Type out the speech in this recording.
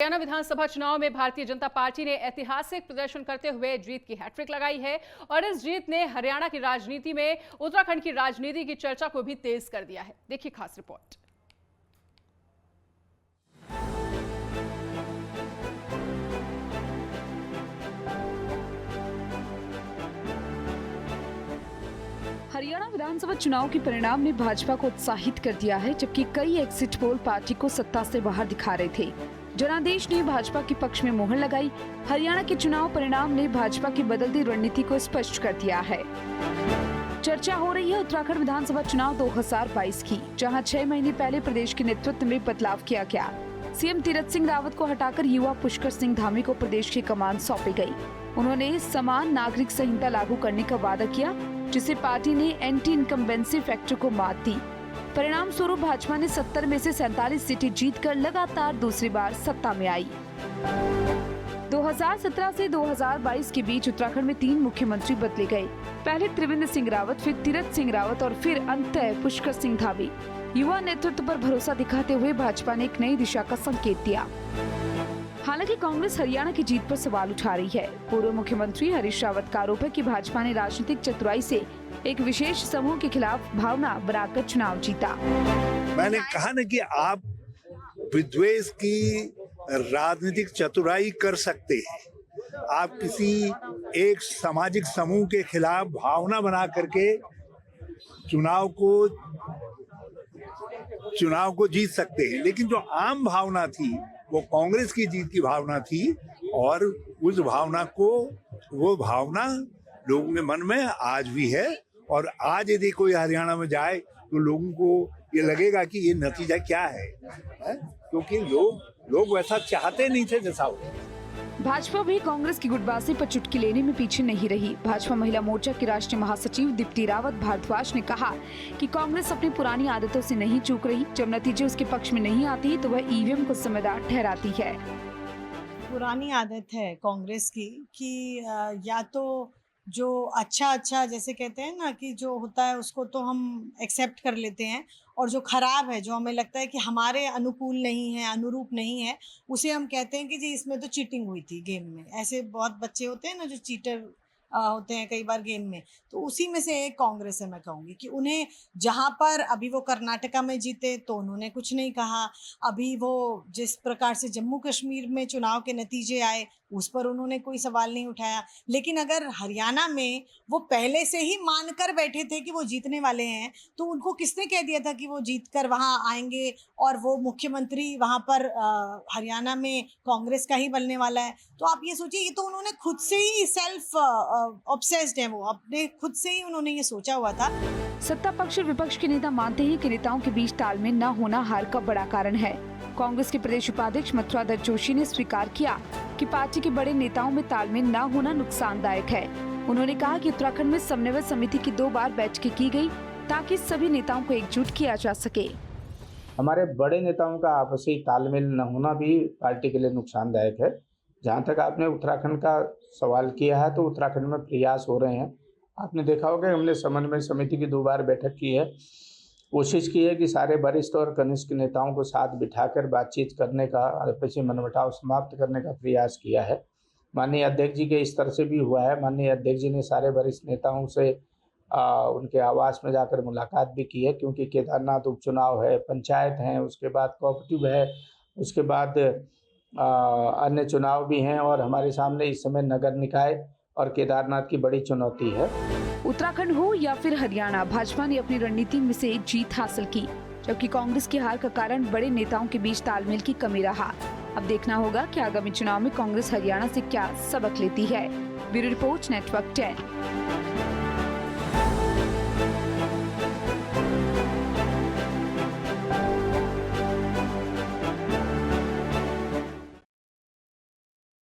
हरियाणा विधानसभा चुनाव में भारतीय जनता पार्टी ने ऐतिहासिक प्रदर्शन करते हुए जीत की हैट्रिक लगाई है और इस जीत ने हरियाणा की राजनीति में उत्तराखंड की राजनीति की चर्चा को भी तेज कर दिया है। देखिए खास रिपोर्ट। हरियाणा विधानसभा चुनाव के परिणाम ने भाजपा को उत्साहित कर दिया है, जबकि कई एग्जिट पोल पार्टी को सत्ता से बाहर दिखा रहे थे। जनादेश ने भाजपा के पक्ष में मोहर लगाई। हरियाणा के चुनाव परिणाम ने भाजपा की बदलती रणनीति को स्पष्ट कर दिया है। चर्चा हो रही है उत्तराखंड विधानसभा चुनाव 2022 की, जहां 6 महीने पहले प्रदेश के नेतृत्व में बदलाव किया गया। सीएम तीरथ सिंह रावत को हटाकर युवा पुष्कर सिंह धामी को प्रदेश की कमान सौंपी गई। उन्होंने समान नागरिक संहिता लागू करने का वादा किया, जिसे पार्टी ने एंटी इनकम्बेंसी फैक्टर को मात दी। परिणाम स्वरूप भाजपा ने 70 में से 47 सीटें जीतकर लगातार दूसरी बार सत्ता में आई। 2017 से 2022 के बीच उत्तराखंड में 3 मुख्यमंत्री बदले गए। पहले त्रिवेंद्र सिंह रावत, फिर तीरथ सिंह रावत और फिर अंततः पुष्कर सिंह धामी। युवा नेतृत्व पर भरोसा दिखाते हुए भाजपा ने एक नई दिशा का संकेत दिया। हालांकि कांग्रेस हरियाणा की जीत पर सवाल उठा रही है। पूर्व मुख्यमंत्री हरीश रावत का आरोप है कि भाजपा ने राजनीतिक चतुराई से एक विशेष समूह के खिलाफ भावना बनाकर चुनाव जीता। मैंने कहा ना कि आप विद्वेष की राजनीतिक चतुराई कर सकते हैं। आप किसी एक सामाजिक समूह के खिलाफ भावना बना करके चुनाव को जीत सकते हैं, लेकिन जो आम भावना थी वो कांग्रेस की जीत की भावना थी और उस भावना को वो भावना लोगों के मन में आज भी है। और आज यदि कोई हरियाणा में जाए तो लोगों को ये लगेगा कि ये नतीजा क्या है, क्योंकि लोग वैसा चाहते नहीं थे जैसा हो। भाजपा भी कांग्रेस की गुटबाजी पर चुटकी लेने में पीछे नहीं रही। भाजपा महिला मोर्चा की राष्ट्रीय महासचिव दीप्ति रावत भारद्वाज ने कहा कि कांग्रेस अपनी पुरानी आदतों से नहीं चूक रही। जब नतीजे उसके पक्ष में नहीं आती तो वह ईवीएम को जिम्मेदार ठहराती है। पुरानी आदत है कांग्रेस की कि या तो जो अच्छा जैसे कहते हैं ना कि जो होता है उसको तो हम एक्सेप्ट कर लेते हैं, और जो खराब है, जो हमें लगता है कि हमारे अनुकूल नहीं है, अनुरूप नहीं है, उसे हम कहते हैं कि जी इसमें तो चीटिंग हुई थी गेम में। ऐसे बहुत बच्चे होते हैं ना जो चीटर होते हैं कई बार गेम में, तो उसी में से एक कांग्रेस है। मैं कहूँगी कि उन्हें जहाँ पर अभी वो कर्नाटका में जीते तो उन्होंने कुछ नहीं कहा, अभी वो जिस प्रकार से जम्मू कश्मीर में चुनाव के नतीजे आए उस पर उन्होंने कोई सवाल नहीं उठाया। लेकिन अगर हरियाणा में वो पहले से ही मान कर बैठे थे कि वो जीतने वाले हैं, तो उनको किसने कह दिया था कि वो जीत कर वहाँ आएंगे और वो मुख्यमंत्री वहाँ पर हरियाणा में कांग्रेस का ही बनने वाला है। तो आप ये सोचिए, ये तो उन्होंने खुद से ही सेल्फ ऑब्सेस्ड है, वो अपने खुद से ही उन्होंने ये सोचा हुआ था। सत्ता पक्ष और विपक्ष के नेता मानते हैं कि नेताओं के बीच तालमेल न होना हार का बड़ा कारण है। कांग्रेस के प्रदेश उपाध्यक्ष मथुरा दत्त जोशी ने स्वीकार किया कि पार्टी के बड़े नेताओं में तालमेल न होना नुकसानदायक है। उन्होंने कहा कि उत्तराखंड में समन्वय समिति की 2 बार बैठकें की गई ताकि सभी नेताओं को एकजुट किया जा सके। हमारे बड़े नेताओं का आपसी तालमेल न होना भी पार्टी के लिए नुकसानदायक है। जहाँ तक आपने उत्तराखंड का सवाल किया है, तो उत्तराखंड में प्रयास हो रहे हैं। आपने देखा होगा हमने समन्वय समिति की 2 बार बैठक की है। कोशिश की है कि सारे वरिष्ठ और कनिष्ठ नेताओं को साथ बिठाकर बातचीत करने का, आपसी मनमुटाव समाप्त करने का प्रयास किया है। माननीय अध्यक्ष जी के स्तर से भी हुआ है। माननीय अध्यक्ष जी ने सारे वरिष्ठ नेताओं से उनके आवास में जाकर मुलाकात भी की है, क्योंकि केदारनाथ उपचुनाव है, पंचायत हैं, उसके बाद कोऑपरेटिव है, उसके बाद अन्य चुनाव भी हैं और हमारे सामने इस समय नगर निकाय और केदारनाथ की बड़ी चुनौती है। उत्तराखंड हो या फिर हरियाणा, भाजपा ने अपनी रणनीति में से जीत हासिल की, जबकि कांग्रेस की हार का कारण बड़े नेताओं के बीच तालमेल की कमी रहा। अब देखना होगा कि आगामी चुनाव में कांग्रेस हरियाणा से क्या सबक लेती है। Bureau report, network 10।